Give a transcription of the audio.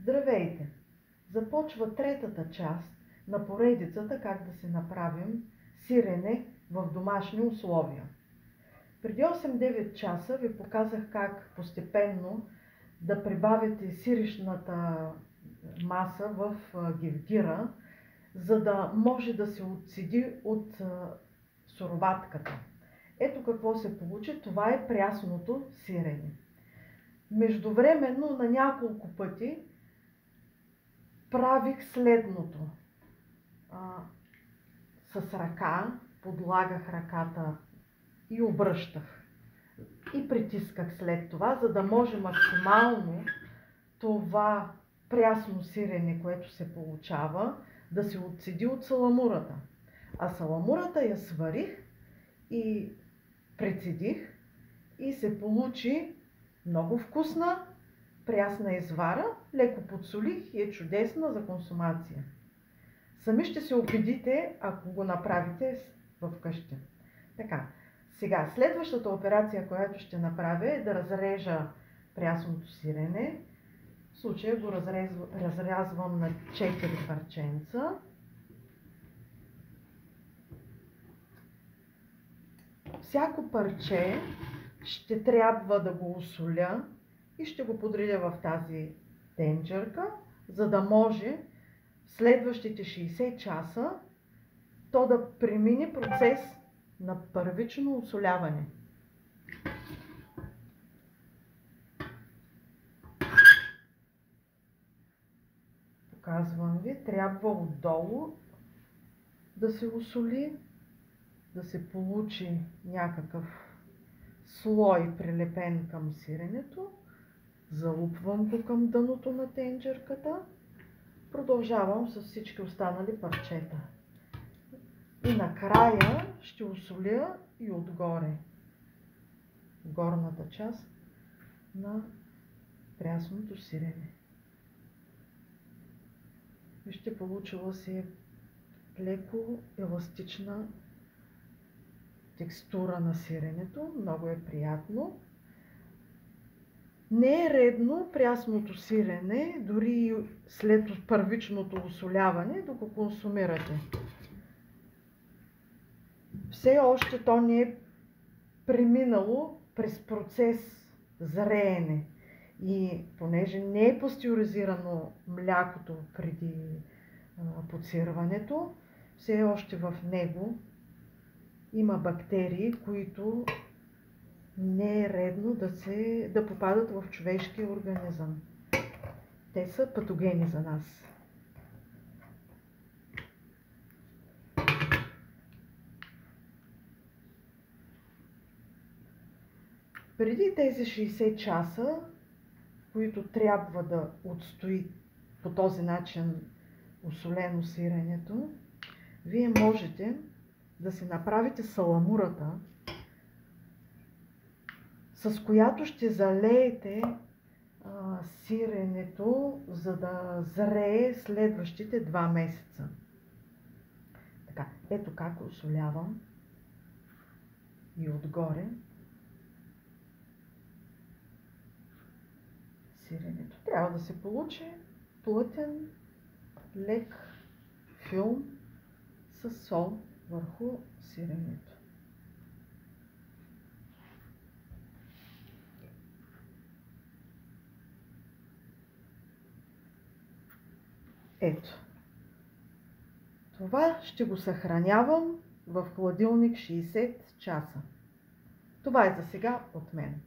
Здравейте! Започва третата част на поредицата как да си направим сирене в домашни условия. Преди 8-9 часа ви показах как постепенно да прибавите сирешната маса в гевгира, за да може да се отцеди от суроватката. Ето какво се получи. Това е прясното сирене. Междувременно на няколко пъти правих следното. С ръка подлагах ръката и обръщах. И притисках след това, за да може максимално това прясно сирене, което се получава, да се отцеди от саламурата. А саламурата я сварих и прецедих и се получи много вкусна прясна извара, леко подсолих и е чудесна за консумация. Сами ще се убедите, ако го направите вкъщи. Така, сега следващата операция, която ще направя, е да разрежа прясното сирене. В случая го разрязвам на 4 парченца. Всяко парче ще трябва да го осоля и ще го подредя в тази тенджерка, за да може в следващите 60 часа то да премине процес на първично осоляване. Показвам ви, трябва отдолу да се осоли, да се получи някакъв слой прилепен към сиренето. Залупвам го към дъното на тенджерката. Продължавам с всички останали парчета. И накрая ще осоля и отгоре, горната част на прясното сирене. Вижте, получила се леко еластична текстура на сиренето. Много е приятно. Не е редно прясното сирене, дори след първичното осоляване, да го консумирате. Все още то не е преминало през процес зреене. И понеже не е пастеризирано млякото преди подсирването, все още в него има бактерии, които не е редно да попадат в човешкия организъм. Те са патогени за нас. Преди тези 60 часа, които трябва да отстои по този начин осолено сиренето, вие можете да си направите саламурата, с която ще залеете сиренето, за да зрее следващите 2 месеца. Така, ето как осолявам и отгоре сиренето. Трябва да се получи плътен, лек филм с сол върху сиренето. Ето. Това ще го съхранявам в хладилник 60 часа. Това е за сега от мен.